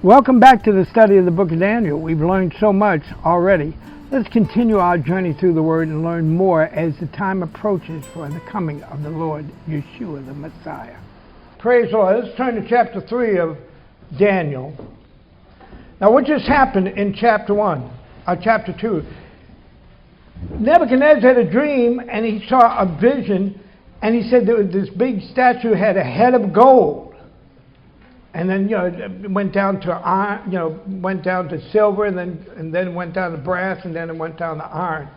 Welcome back to the study of the book of Daniel. We've learned so much already. Let's continue our journey through the Word and learn more as the time approaches for the coming of the Lord Yeshua, the Messiah. Praise the Lord. Let's turn to chapter 3 of Daniel. Now, what just happened in chapter 2? Nebuchadnezzar had a dream, and he saw a vision, and he said that this big statue had a head of gold. And then, it went down to iron, went down to silver, and then went down to brass, and then it went down to iron.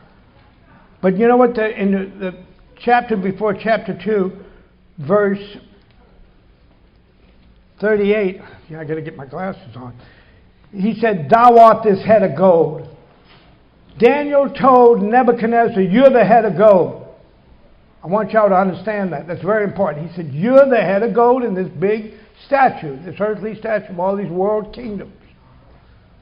But you know what? In the chapter before chapter 2, verse 38, I got to get my glasses on. He said, "Thou art this head of gold." Daniel told Nebuchadnezzar, "You're the head of gold." I want y'all to understand that. That's very important. He said, "You're the head of gold in this big statue, this earthly statue of all these world kingdoms,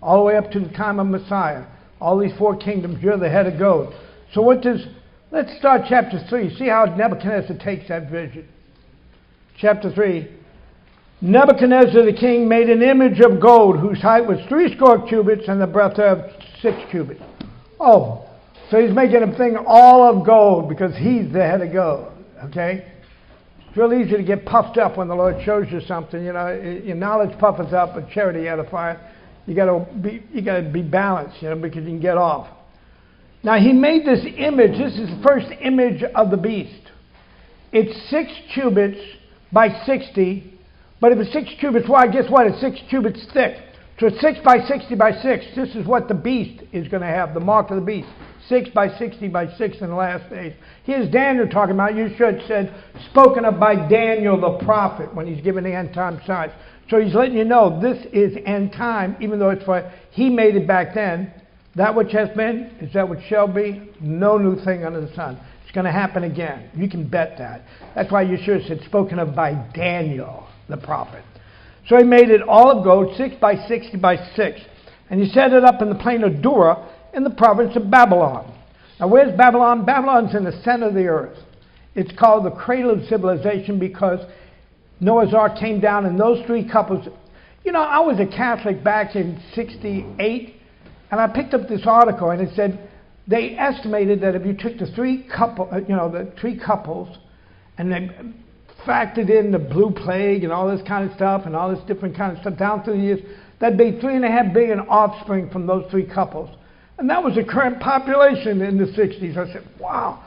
all the way up to the time of Messiah. All these four kingdoms, you're the head of gold." So let's start chapter 3. See how Nebuchadnezzar takes that vision. Chapter 3. Nebuchadnezzar the king made an image of gold whose height was 80 cubits and the breadth of 6 cubits. Oh, so he's making a thing all of gold because he's the head of gold. Okay? It's real easy to get puffed up when the Lord shows you something. Your knowledge puffs up, but charity edifies. You got to be balanced, because you can get off. Now he made this image. This is the first image of the beast. It's 6 cubits by 60, but if it's 6 cubits wide, guess what? It's 6 cubits thick. So it's 6 by 60 by 6. This is what the beast is going to have, the mark of the beast. 6 by 60 by 6 in the last days. Here's Daniel talking about, you should said, spoken of by Daniel the prophet when he's giving the end time signs. So he's letting you know this is end time, even though he made it back then. That which has been is that which shall be. No new thing under the sun. It's going to happen again. You can bet that. That's why Yeshua said, spoken of by Daniel the prophet. So he made it all of gold, 6 by 60 by 6. And he set it up in the plain of Dura, in the province of Babylon. Now, where's Babylon? Babylon's in the center of the earth. It's called the cradle of civilization because Noah's Ark came down and those three couples. I was a Catholic back in '68, and I picked up this article, and it said they estimated that if you took the three couples, and they factored in the blue plague and all this kind of stuff and all this different kind of stuff down through the years, that'd be 3.5 billion offspring from those three couples. And that was the current population in the 60s. I said, wow.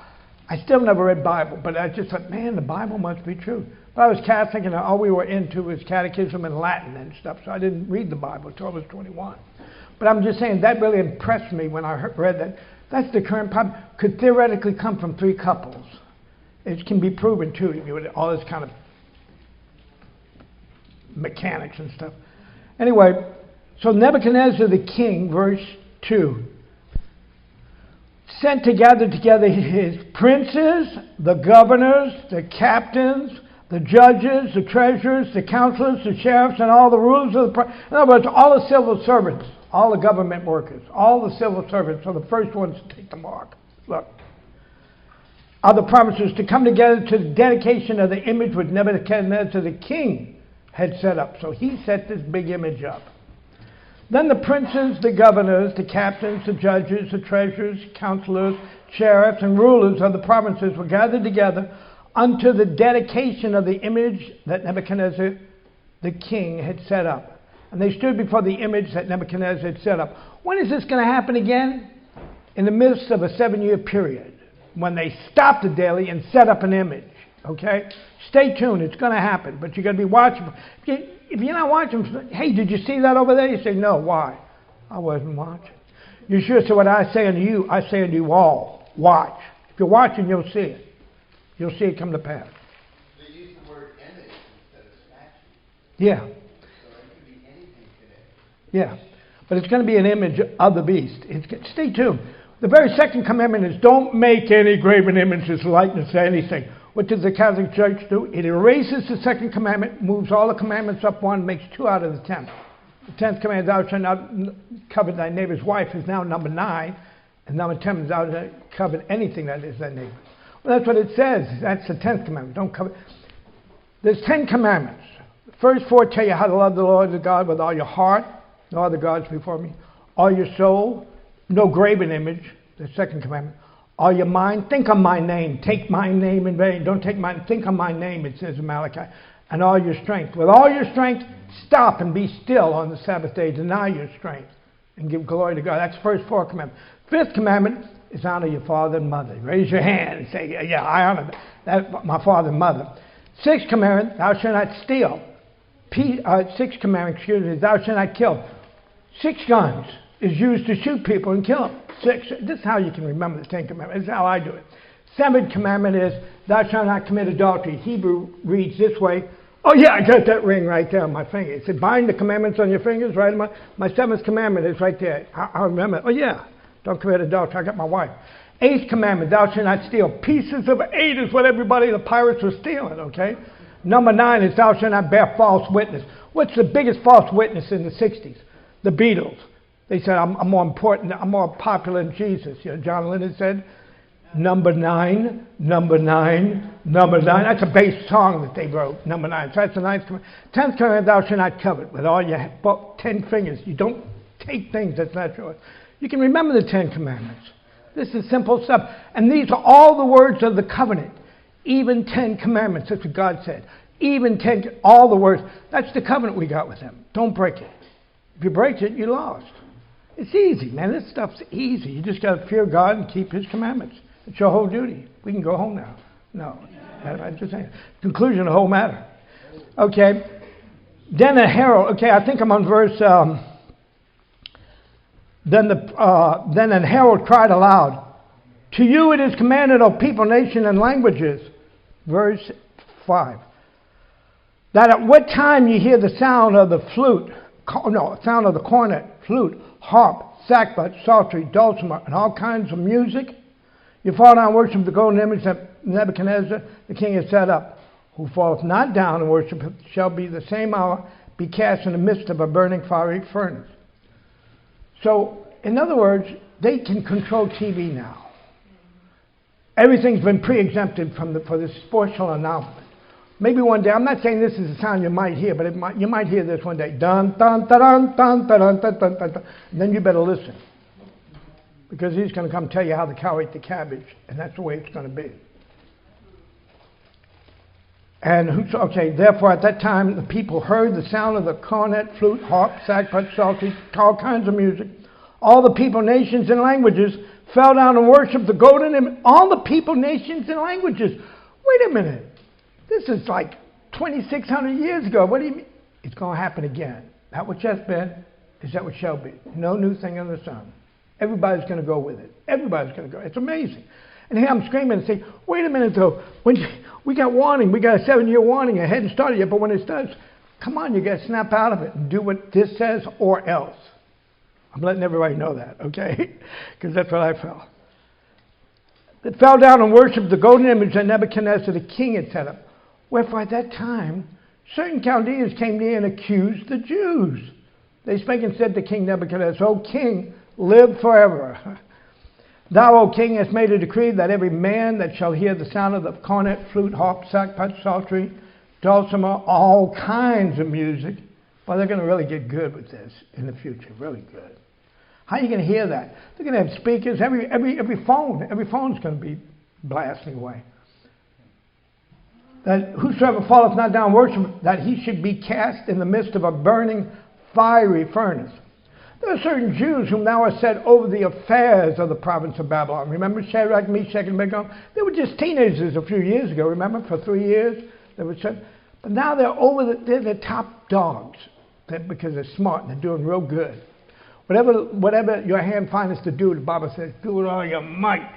I still never read Bible, but I just thought, man, the Bible must be true. But I was Catholic, and all we were into was catechism and Latin and stuff, so I didn't read the Bible until I was 21. But I'm just saying, that really impressed me when I read that. That's the current population. Could theoretically come from three couples. It can be proven, too, with all this kind of mechanics and stuff. Anyway, so Nebuchadnezzar the king, verse 2, sent to gather together his princes, the governors, the captains, the judges, the treasurers, the counselors, the sheriffs, and all the rulers of the... In other words, all the civil servants, all the government workers, all the civil servants are the first ones to take the mark. Look. Other promises to come together to the dedication of the image which Nebuchadnezzar the king had set up. So he set this big image up. Then the princes, the governors, the captains, the judges, the treasurers, counselors, sheriffs, and rulers of the provinces were gathered together unto the dedication of the image that Nebuchadnezzar the king had set up. And they stood before the image that Nebuchadnezzar had set up. When is this going to happen again? In the midst of a 7-year period, when they stopped the daily and set up an image. Okay? Stay tuned. It's going to happen. But you've got to be watching. If you're not watching, hey, did you see that over there? You say, no. Why? I wasn't watching. Yeshua said, what I say unto you, I say unto you all. Watch. If you're watching, you'll see it. You'll see it come to pass. They use the word image instead of statue. Yeah. So it could be anything today. Yeah. But it's going to be an image of the beast. Stay tuned. The very second commandment is don't make any graven images, likeness to anything. What does the Catholic Church do? It erases the second commandment, moves all the commandments up one, makes 2 out of the 10. The 10th commandment, thou shalt not covet thy neighbor's wife, is now number 9. And number 10 is thou shalt not covet anything that is thy neighbor. Well, that's what it says. That's the 10th commandment. Don't covet. There's 10 commandments. First 4 tell you how to love the Lord your God with all your heart, no other gods before me, all your soul, no graven image, the second commandment, all your mind, think on my name, take my name in vain, don't take mine, think on my name, it says in Malachi, and all your strength. With all your strength, stop and be still on the Sabbath day, deny your strength, and give glory to God. That's the first 4 commandments. Fifth commandment is honor your father and mother. Raise your hand and say, yeah, I honor that, my father and mother. Sixth commandment, thou shalt not steal. Sixth commandment, thou shalt not kill. 6 guns is used to shoot people and kill them. 6. This is how you can remember the 10 commandments. This is how I do it. 7th commandment is, thou shalt not commit adultery. Hebrew reads this way. Oh yeah, I got that ring right there on my finger. It said, bind the commandments on your fingers, right? My 7th commandment is right there. I remember. Oh yeah, don't commit adultery. I got my wife. 8th commandment, thou shalt not steal. Pieces of 8 is what everybody, the pirates were stealing, okay? Number 9 is, thou shalt not bear false witness. What's the biggest false witness in the 60s? The Beatles. They said, I'm more important, I'm more popular than Jesus. You know, John Lennon said, number 9, number 9, number 9. That's a bass song that they wrote, number 9. So that's the 9th commandment. 10th commandment, thou shalt not covet. With all your 10 fingers, you don't take things that's not yours. You can remember the 10 commandments. This is simple stuff. And these are all the words of the covenant. Even 10 commandments, that's what God said. Even 10, all the words. That's the covenant we got with him. Don't break it. If you break it, you lost. It's easy, man. This stuff's easy. You just got to fear God and keep his commandments. It's your whole duty. We can go home now. No. I'm just saying. Conclusion of the whole matter. Okay. Then a herald. Okay, I think I'm on verse... Then an herald cried aloud, to you it is commanded, O people, nation, and languages. Verse 5. That at what time you hear the sound of the sound of the cornet, flute, harp, sackbut, psaltery, dulcimer, and all kinds of music, you fall down and worship the golden image that Nebuchadnezzar the king has set up. Who falleth not down and worship shall be the same hour be cast in the midst of a burning fiery furnace. So, in other words, they can control TV now. Everything's been pre-exempted for this special announcement. Maybe one day, I'm not saying this is the sound you might hear, but you might hear this one day. Dun, dun, dun, dun, dun, dun, dun, dun, dun, dun. And then you better listen. Because he's going to come tell you how the cow ate the cabbage, and that's the way it's going to be. And therefore at that time the people heard the sound of the cornet, flute, harp, sackbut, psaltery, all kinds of music. All the people, nations, and languages fell down and worshipped the golden image. All the people, nations, and languages. Wait a minute. This is like 2,600 years ago. What do you mean? It's going to happen again. That which has been is that which shall be. No new thing under the sun. Everybody's going to go with it. Everybody's going to go. It's amazing. And here I'm screaming and saying, wait a minute though. We got warning. We got a 7-year warning. It hadn't started yet, but when it starts, come on, you got to snap out of it and do what this says or else. I'm letting everybody know that, okay? Because that's what I felt. They fell down and worshipped the golden image that Nebuchadnezzar the king had set up. Wherefore at that time, certain Chaldeans came near and accused the Jews. They spake and said to King Nebuchadnezzar, O king, live forever. Thou, O king, hast made a decree that every man that shall hear the sound of the cornet, flute, harp, sackbut, psaltery, dulcimer, all kinds of music. Well, they're going to really get good with this in the future, really good. How are you going to hear that? They're going to have speakers. Every phone's going to be blasting away. That whosoever falleth not down worship, that he should be cast in the midst of a burning fiery furnace. There are certain Jews whom thou hast set over the affairs of the province of Babylon. Remember Shadrach, Meshach, and Abednego? They were just teenagers a few years ago, remember? For 3 years. They were set. But now they're the top dogs because they're smart and they're doing real good. Whatever your hand findeth to do, the Bible says, do it all your might.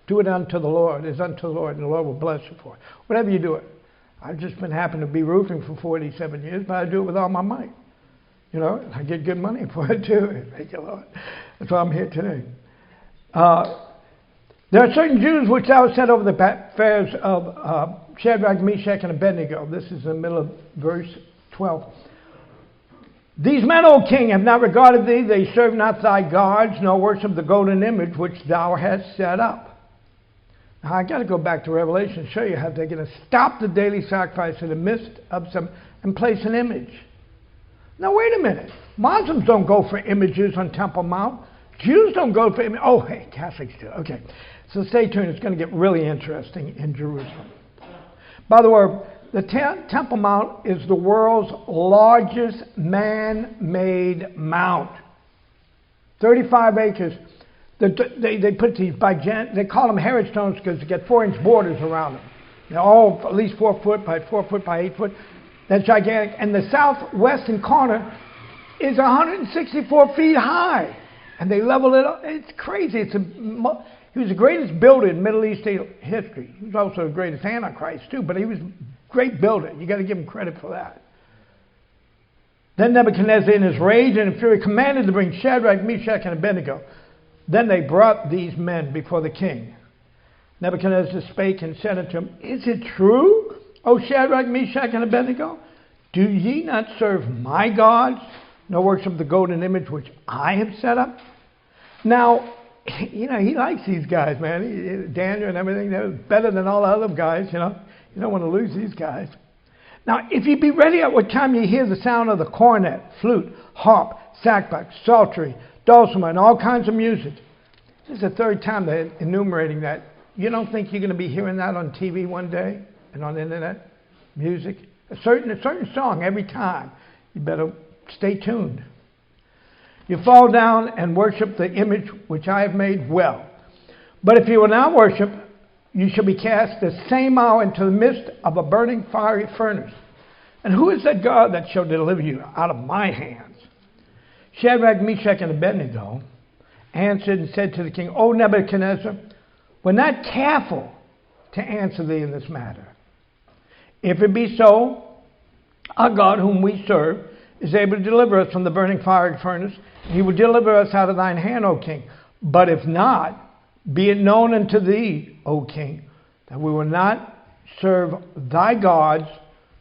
Do it unto the Lord, as unto the Lord, and the Lord will bless you for it. Whatever you do it. I've just been happened to be roofing for 47 years, but I do it with all my might. You know, I get good money for it too. Thank you, Lord. That's why I'm here today. There are certain Jews which thou hast set over the affairs of Shadrach, Meshach, and Abednego. This is in the middle of verse 12. These men, O king, have not regarded thee. They serve not thy gods, nor worship the golden image which thou hast set up. Now, I got to go back to Revelation and show you how they're going to stop the daily sacrifice in the midst of some and place an image. Now, wait a minute. Muslims don't go for images on Temple Mount. Jews don't go for images. Oh, hey, Catholics do. Okay. So stay tuned. It's going to get really interesting in Jerusalem. By the way, the Temple Mount is the world's largest man-made mount. 35 acres. They put these they call them Herod stones because they get 4-inch borders around them. They're all at least 4 foot by 4 foot by 8 foot. That's gigantic. And the southwestern corner is 164 feet high. And they leveled it up. It's crazy. He was the greatest builder in Middle East history. He was also the greatest Antichrist too, but he was a great builder. You got to give him credit for that. Then Nebuchadnezzar, in his rage and in fury, commanded to bring Shadrach, Meshach, and Abednego. Then they brought these men before the king. Nebuchadnezzar spake and said unto him, Is it true, O Shadrach, Meshach, and Abednego? Do ye not serve my gods, nor worship the golden image which I have set up? Now, he likes these guys, man. Daniel and everything, they're better than all the other guys, You don't want to lose these guys. Now, if you be ready at what time you hear the sound of the cornet, flute, harp, sackbut, psaltery, dulcimer, and all kinds of music. This is the third time they're enumerating that. You don't think you're going to be hearing that on TV one day and on the internet? Music? A certain song every time. You better stay tuned. You fall down and worship the image which I have made well. But if you will not worship, you shall be cast the same hour into the midst of a burning fiery furnace. And who is that God that shall deliver you out of my hands? Shadrach, Meshach, and Abednego answered and said to the king, O Nebuchadnezzar, we're not careful to answer thee in this matter. If it be so, our God whom we serve is able to deliver us from the burning fiery furnace, and he will deliver us out of thine hand, O king. But if not, be it known unto thee, O king, that we will not serve thy gods,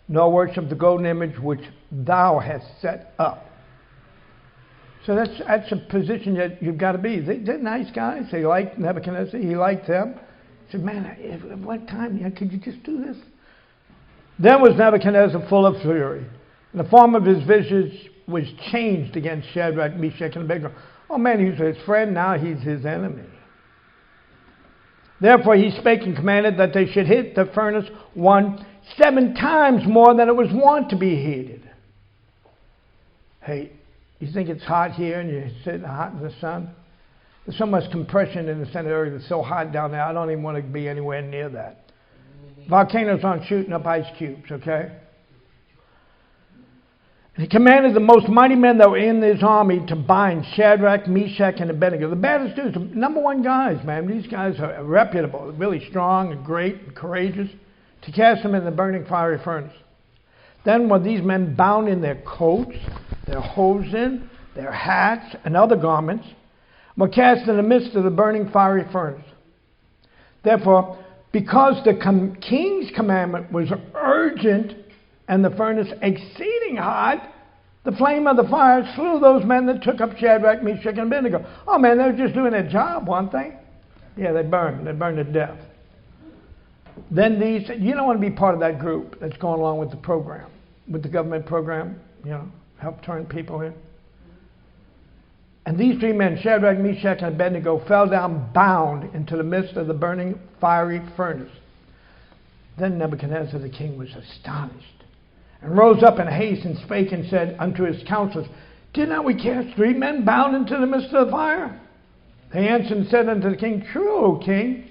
nor worship the golden image which thou hast set up. So that's a position that you've got to be. They're nice guys. They liked Nebuchadnezzar. He liked them. He said, man, at what time could you just do this? Then was Nebuchadnezzar full of fury. And the form of his visage was changed against Shadrach, Meshach, and Abednego. Oh man, he was his friend. Now he's his enemy. Therefore he spake and commanded that they should hit the furnace 7 times more than it was wont to be heated. Hey, you think it's hot here and you're sitting hot in the sun? There's so much compression in the center area that's so hot down there, I don't even want to be anywhere near that. Volcanoes aren't shooting up ice cubes, okay? And he commanded the most mighty men that were in his army to bind Shadrach, Meshach, and Abednego. The baddest dudes, the number one guys, man. These guys are reputable, really strong and great and courageous, to cast them in the burning fiery furnace. Then were these men bound in their coats, their hosen, their hats, and other garments, were cast in the midst of the burning fiery furnace. Therefore, because the king's commandment was urgent and the furnace exceeding hot, the flame of the fire slew those men that took up Shadrach, Meshach, and Abednego. Oh man, they were just doing their job, weren't they? Yeah, they burned. They burned to death. Then these, you don't want to be part of that group that's going along with the program, with the government program, help turn people in. And these 3 men, Shadrach, Meshach, and Abednego, fell down bound into the midst of the burning fiery furnace. Then Nebuchadnezzar the king was astonished, and rose up in haste, and spake and said unto his counselors, Did not we cast 3 men bound into the midst of the fire? They answered and said unto the king, True, O king.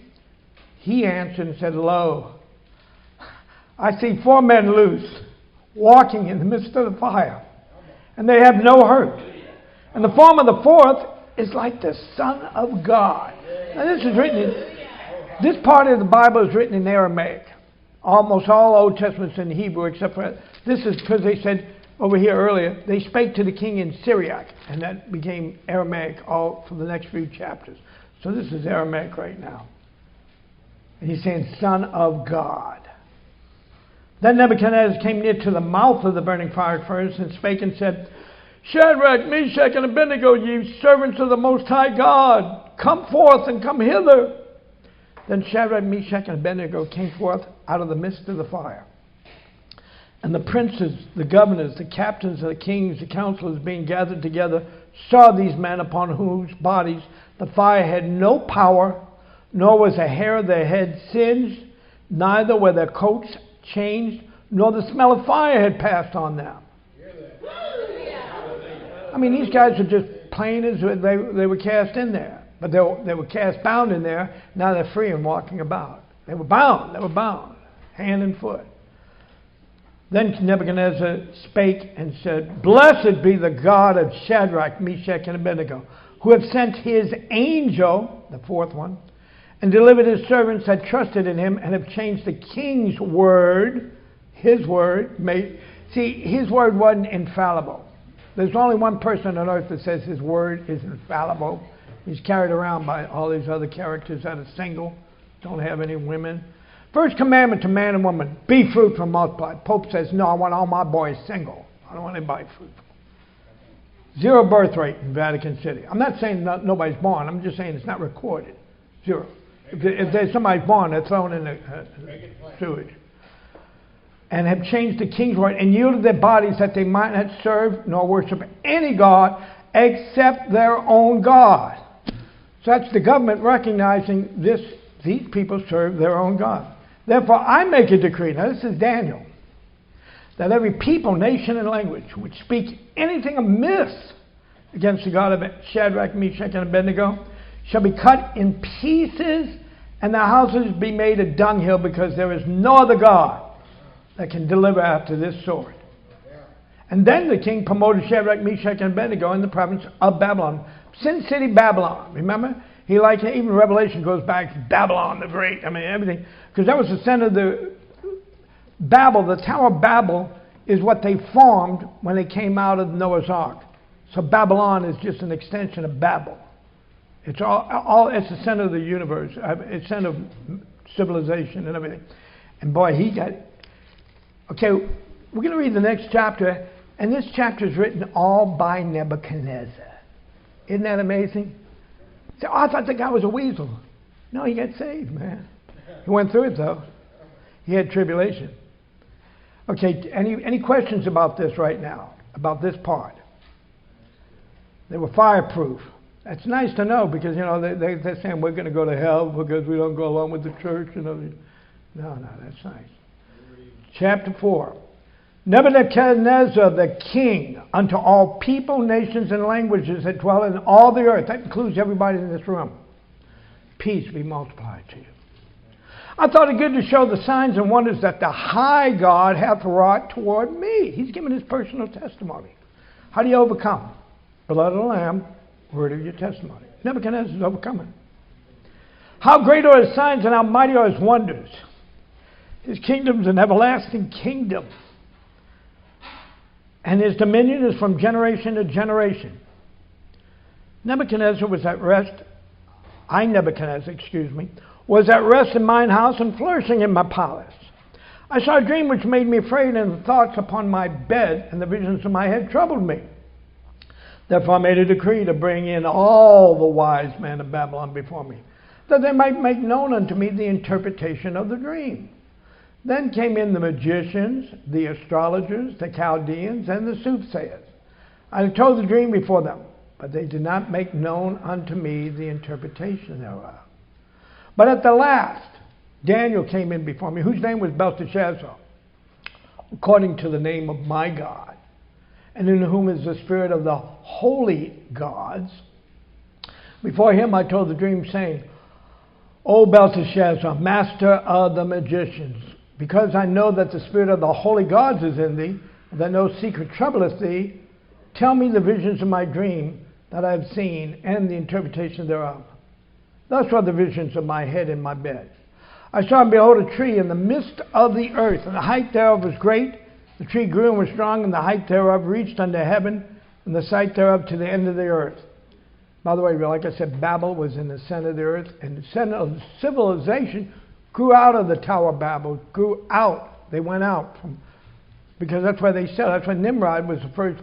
He answered and said, Lo, I see 4 men loose, walking in the midst of the fire, and they have no hurt. And the form of the 4th is like the Son of God. Now this part of the Bible is written in Aramaic. Almost all Old Testament's in Hebrew, except for this is because they said over here earlier, they spake to the king in Syriac, and that became Aramaic all for the next few chapters. So this is Aramaic right now. And he's saying, Son of God. Then Nebuchadnezzar came near to the mouth of the burning fire furnace and spake and said, Shadrach, Meshach, and Abednego, ye servants of the Most High God, come forth and come hither. Then Shadrach, Meshach, and Abednego came forth out of the midst of the fire. And the princes, the governors, the captains of the kings, the counselors being gathered together, saw these men upon whose bodies the fire had no power, nor was a hair of their head singed, neither were their coats changed, nor the smell of fire had passed on them. I mean, these guys are just plain as they were cast in there. But they were cast bound in there. Now they're free and walking about. They were bound, hand and foot. Then Nebuchadnezzar spake and said, Blessed be the God of Shadrach, Meshach, and Abednego, who have sent his angel, the fourth one, and delivered his servants that trusted in him, and have changed the king's word, his word. His word wasn't infallible. There's only one person on earth that says his word is infallible. He's carried around by all these other characters that are single, don't have any women. First commandment to man and woman, be fruitful and multiply. Pope says, no, I want all my boys single. I don't want anybody fruitful. 0 birth rate in Vatican City. I'm not saying nobody's born. I'm just saying it's not recorded. 0. If there's somebody born, they're thrown in the sewage. And have changed the king's word and yielded their bodies that they might not serve nor worship any god except their own God. So that's the government recognizing these people serve their own God. Therefore, I make a decree, now this is Daniel, that every people, nation, and language which speak anything amiss against the God of Shadrach, Meshach, and Abednego shall be cut in pieces, and their houses be made a dunghill, because there is no other God that can deliver after this sword. And then the king promoted Shadrach, Meshach, and Abednego in the province of Babylon. Sin City, Babylon. Remember? Even Revelation goes back to Babylon the Great. I mean, everything. Because that was the center of the Babel. The Tower of Babel is what they formed when they came out of Noah's Ark. So Babylon is just an extension of Babel. It's it's the center of the universe. It's center of civilization and everything. And boy, okay, we're going to read the next chapter. And this chapter is written all by Nebuchadnezzar. Isn't that amazing? So, I thought the guy was a weasel. No, he got saved, man. He went through it, though. He had tribulation. Okay, any questions about this right now? About this part? They were fireproof. That's nice to know, because, they're saying we're going to go to hell because we don't go along with the church. No, that's nice. Chapter 4. Nebuchadnezzar the king, unto all people, nations, and languages that dwell in all the earth. That includes everybody in this room. Peace be multiplied to you. I thought it good to show the signs and wonders that the high God hath wrought toward me. He's given his personal testimony. How do you overcome? Blood of the Lamb, word of your testimony. Nebuchadnezzar is overcoming. How great are his signs and how mighty are his wonders. His kingdom is an everlasting kingdom, and his dominion is from generation to generation. Nebuchadnezzar was at rest. Nebuchadnezzar, was at rest in mine house and flourishing in my palace. I saw a dream which made me afraid, and the thoughts upon my bed and the visions of my head troubled me. Therefore I made a decree to bring in all the wise men of Babylon before me, that they might make known unto me the interpretation of the dream. Then came in the magicians, the astrologers, the Chaldeans, and the soothsayers. I told the dream before them, but they did not make known unto me the interpretation thereof. But at the last, Daniel came in before me, whose name was Belteshazzar, according to the name of my God, and in whom is the spirit of the holy gods. Before him I told the dream, saying, O Belteshazzar, master of the magicians, because I know that the spirit of the holy gods is in thee, and that no secret troubleth thee, tell me the visions of my dream that I have seen, and the interpretation thereof. Thus were the visions of my head in my bed. I saw and behold a tree in the midst of the earth, and the height thereof was great. The tree grew and was strong, and the height thereof reached unto heaven, and the height thereof to the end of the earth. By the way, like I said, Babel was in the center of the earth, and the center of civilization grew out of the Tower of Babel, grew out. They went out because that's why they said. That's why Nimrod was the first,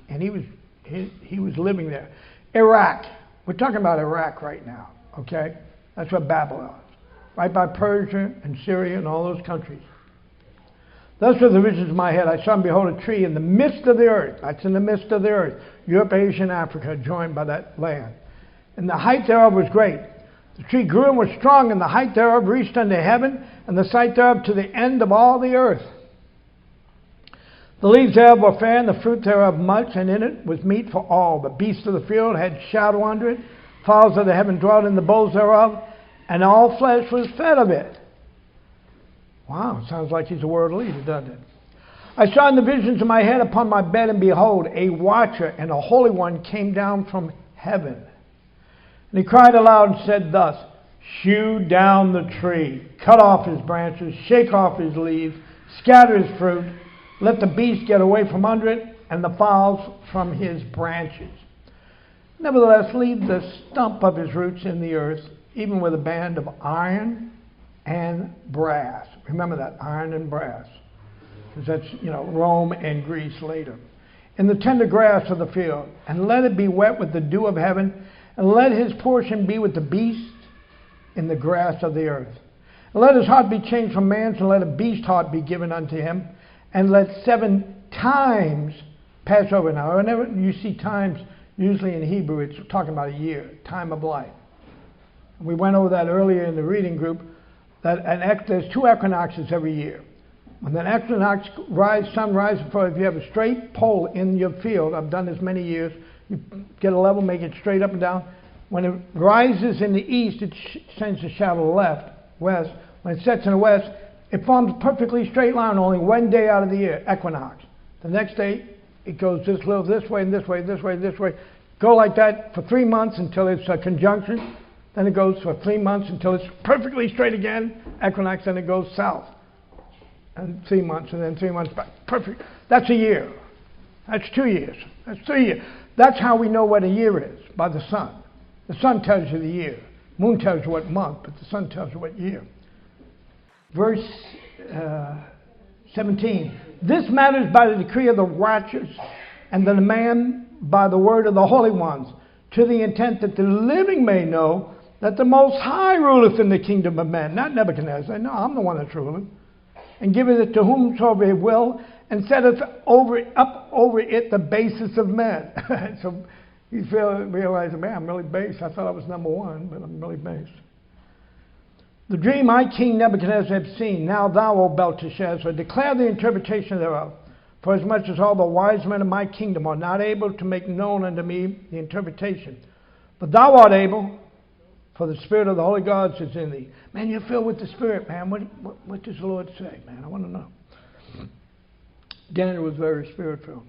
and he was living there. Iraq. We're talking about Iraq right now, okay? That's what Babylon is. Right by Persia and Syria and all those countries. Thus were the visions of my head. I saw and behold a tree in the midst of the earth. That's in the midst of the earth. Europe, Asia, and Africa joined by that land. And the height thereof was great. The tree grew and was strong, and the height thereof reached unto heaven, and the sight thereof to the end of all the earth. The leaves thereof were fair, and the fruit thereof much, and in it was meat for all. The beasts of the field had shadow under it. Fowls of the heaven dwelt in the bowls thereof, and all flesh was fed of it. Wow, sounds like he's a world leader, doesn't it? I saw in the visions of my head upon my bed, and behold, a watcher and a holy one came down from heaven. And he cried aloud and said thus, Hew down the tree, cut off his branches, shake off his leaves, scatter his fruit, let the beast get away from under it, and the fowls from his branches. Nevertheless, leave the stump of his roots in the earth, even with a band of iron and brass. Remember that, iron and brass. Because that's, Rome and Greece later. In the tender grass of the field, and let it be wet with the dew of heaven, and let his portion be with the beast in the grass of the earth. And let his heart be changed from man's, and let a beast heart be given unto him, and let 7 times pass over. Now, whenever you see times, usually in Hebrew, it's talking about a year, time of life. We went over that earlier in the reading group, that there's 2 equinoxes every year. When the equinox sun rises, if you have a straight pole in your field, I've done this many years, you get a level, make it straight up and down. When it rises in the east, it sends a shadow left, west. When it sets in the west, it forms a perfectly straight line only one day out of the year, equinox. The next day, it goes this way, and this way, this way, this way. Go like that for 3 months until it's a conjunction. Then it goes for 3 months until it's perfectly straight again, equinox, then it goes south. And 3 months, and then 3 months back. Perfect. That's a year. That's 2 years. That's 3 years. That's how we know what a year is, by the sun. The sun tells you the year. Moon tells you what month, but the sun tells you what year. Verse 17. This matters by the decree of the watchers, and the man by the word of the holy ones, to the intent that the living may know that the Most High ruleth in the kingdom of men. Not Nebuchadnezzar. No, I'm the one that's ruling. And giveth it to whomsoever he will, and setteth up over it the basis of men. So you realize, man, I'm really base. I thought I was number one, but I'm really base. The dream I, King Nebuchadnezzar, have seen. Now thou, O Belteshazzar, declare the interpretation thereof. For as much as all the wise men of my kingdom are not able to make known unto me the interpretation. But thou art able, for the Spirit of the Holy Gods is in thee. Man, you're filled with the Spirit, man. What does the Lord say, man? I want to know. Daniel was very Spirit-filled.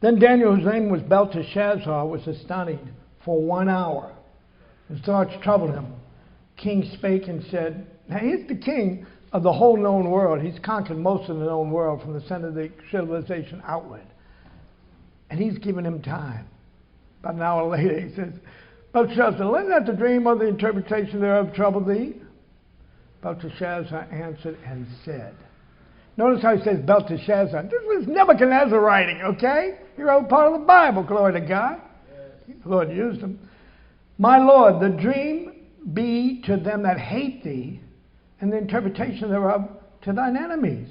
Then Daniel, whose name was Belteshazzar, was astonished for 1 hour. His thoughts troubled him. King spake and said, now he's the king of the whole known world. He's conquered most of the known world from the center of the civilization outward. And he's given him time. About an hour later he says, Belteshazzar, let not the dream or the interpretation thereof trouble thee. Belteshazzar answered and said. Notice how he says Belteshazzar. This was Nebuchadnezzar writing, okay? He wrote part of the Bible, glory to God. The Lord used him. My Lord, the dream be to them that hate thee, and the interpretation thereof to thine enemies.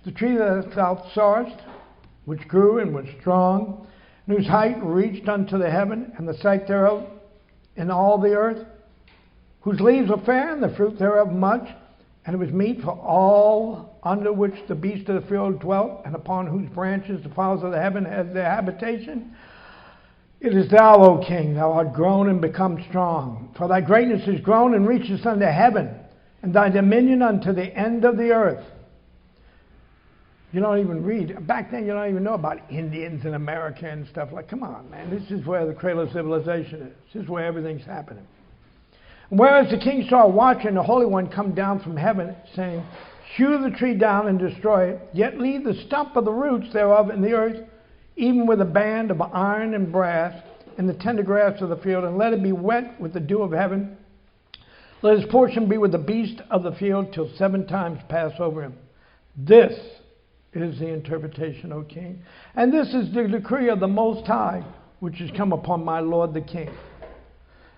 The tree that thou sawest, which grew and was strong, and whose height reached unto the heaven, and the sight thereof in all the earth, whose leaves were fair, and the fruit thereof much, and it was meat for all under which the beasts of the field dwelt, and upon whose branches the fowls of the heaven had their habitation. It is thou, O King, thou art grown and become strong. For thy greatness is grown and reaches unto heaven, and thy dominion unto the end of the earth. You don't even read. Back then, you don't even know about Indians in America and stuff. Like, come on, man. This is where the cradle of civilization is. This is where everything's happening. And whereas the king saw a watcher and the Holy One come down from heaven, saying, hew the tree down and destroy it, yet leave the stump of the roots thereof in the earth, even with a band of iron and brass, in the tender grass of the field, and let it be wet with the dew of heaven. Let his portion be with the beast of the field till 7 times pass over him. This is the interpretation, O king. And this is the decree of the Most High, which is come upon my Lord the king.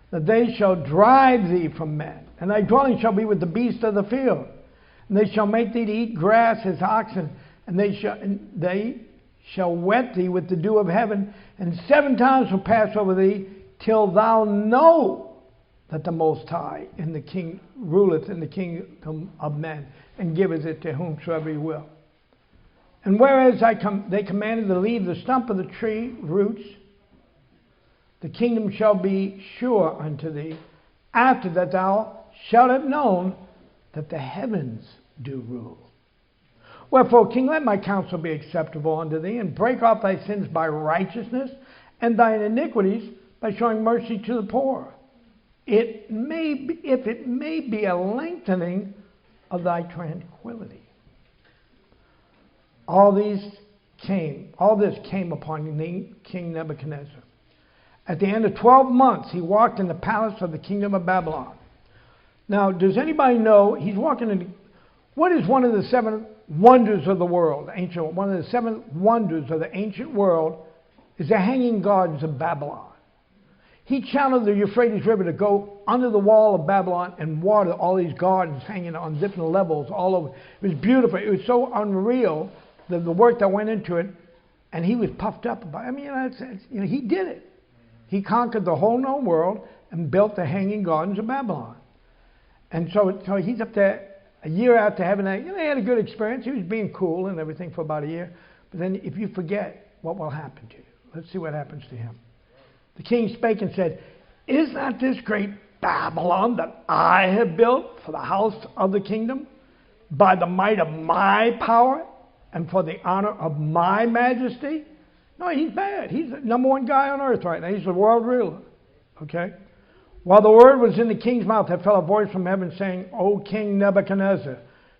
That they shall drive thee from men, and thy dwelling shall be with the beast of the field. And they shall make thee to eat grass as oxen, and they shall wet thee with the dew of heaven, and 7 times shall pass over thee, till thou know that the Most High in the King ruleth in the kingdom of men, and giveth it to whomsoever he will. And whereas they commanded to leave the stump of the tree roots, the kingdom shall be sure unto thee, after that thou shalt have known that the heavens do rule. Wherefore, King, let my counsel be acceptable unto thee, and break off thy sins by righteousness, and thine iniquities by showing mercy to the poor. If it may be a lengthening of thy tranquility. All this came upon King Nebuchadnezzar. At the end of 12 months, he walked in the palace of the kingdom of Babylon. Now, does anybody know he's walking in? What is one of the 7 wonders of the world? One of the 7 wonders of the ancient world is the Hanging Gardens of Babylon. He channeled the Euphrates River to go under the wall of Babylon and water all these gardens hanging on different levels all over. It was beautiful. It was so unreal, the work that went into it, and he was puffed up about it. He did it. He conquered the whole known world and built the Hanging Gardens of Babylon. And so he's up there a year after having that. He had a good experience. He was being cool and everything for about a year. But then if you forget, what will happen to you? Let's see what happens to him. The king spake and said, Is not this great Babylon that I have built for the house of the kingdom, by the might of my power, and for the honor of my majesty? No, he's bad. He's the number 1 guy on earth right now. He's the world ruler. Okay? While the word was in the king's mouth, there fell a voice from heaven saying, O King Nebuchadnezzar,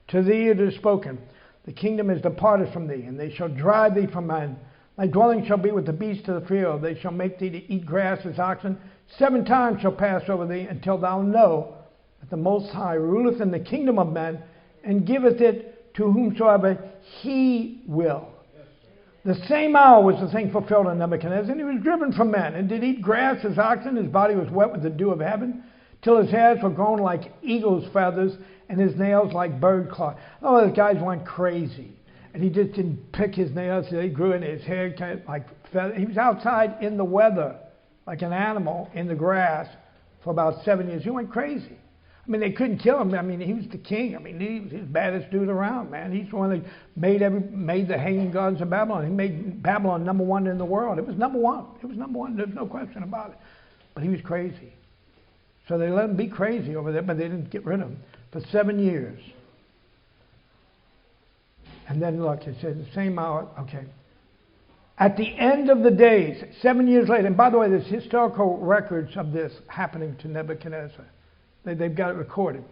to thee it is spoken. The kingdom is departed from thee, and they shall drive thee from men. Thy dwelling shall be with the beasts of the field. They shall make thee to eat grass as oxen. 7 times shall pass over thee, until thou know that the Most High ruleth in the kingdom of men, and giveth it to whomsoever he will. The same hour was the thing fulfilled in Nebuchadnezzar, and he was driven from men, and did eat grass as oxen. His body was wet with the dew of heaven, till his hairs were grown like eagle's feathers, and his nails like bird claw. Oh, the guys went crazy. And he just didn't pick his nails. They grew in his hair kind of like feathers. He was outside in the weather, like an animal in the grass, for about 7 years. He went crazy. I mean, they couldn't kill him. I mean, he was the king. I mean, he was the baddest dude around, man. He's the one that made the Hanging Gardens of Babylon. He made Babylon number 1 in the world. It was number 1. It was number 1. There's no question about it. But he was crazy. So they let him be crazy over there, but they didn't get rid of him for 7 years. And then look, it says the same hour, okay. At the end of the days, 7 years later, and by the way, there's historical records of this happening to Nebuchadnezzar. They've got it recorded.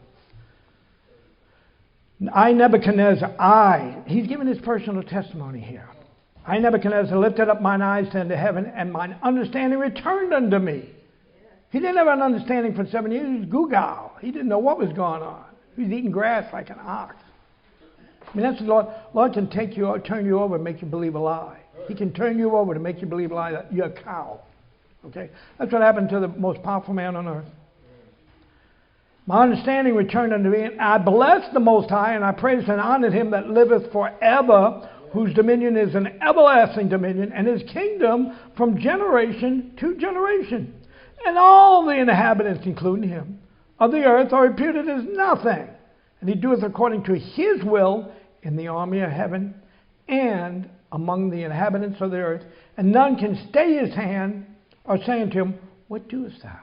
I, Nebuchadnezzar, he's giving his personal testimony here. I, Nebuchadnezzar, lifted up mine eyes unto heaven, and mine understanding returned unto me. He didn't have an understanding for 7 years. He was goo-gow. He didn't know what was going on. He was eating grass like an ox. I mean, that's the Lord. Lord can turn you over and make you believe a lie. He can turn you over to make you believe a lie that you're a cow. Okay? That's what happened to the most powerful man on earth. My understanding returned unto me, and I blessed the Most High, and I praised and honored him that liveth forever, whose dominion is an everlasting dominion, and his kingdom from generation to generation. And all the inhabitants, including him, of the earth are reputed as nothing. And he doeth according to his will in the army of heaven and among the inhabitants of the earth. And none can stay his hand or say unto him, What doest thou?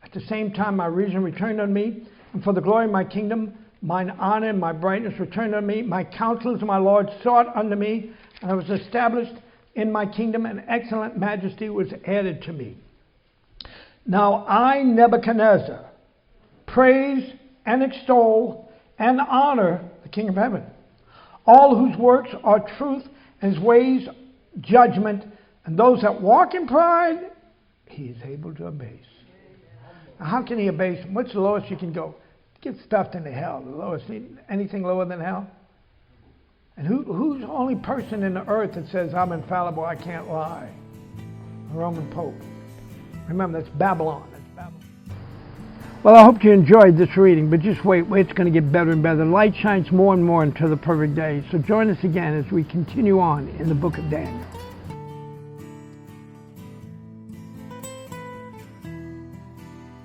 At the same time my reason returned unto me, and for the glory of my kingdom, mine honor and my brightness returned unto me. My counselors and my lords sought unto me, and I was established in my kingdom, and excellent majesty was added to me. Now I, Nebuchadnezzar, praise and extol and honor the King of heaven, all whose works are truth, and his ways judgment, and those that walk in pride he is able to abase. Now, how can he abase them? What's the lowest you can go? Get stuffed into hell. The lowest, anything lower than hell? And who's the only person in the earth that says, I'm infallible, I can't lie? The Roman Pope. Remember, that's Babylon. Well, I hope you enjoyed this reading, but just wait, it's going to get better and better. The light shines more and more into the perfect day. So join us again as we continue on in the book of Daniel.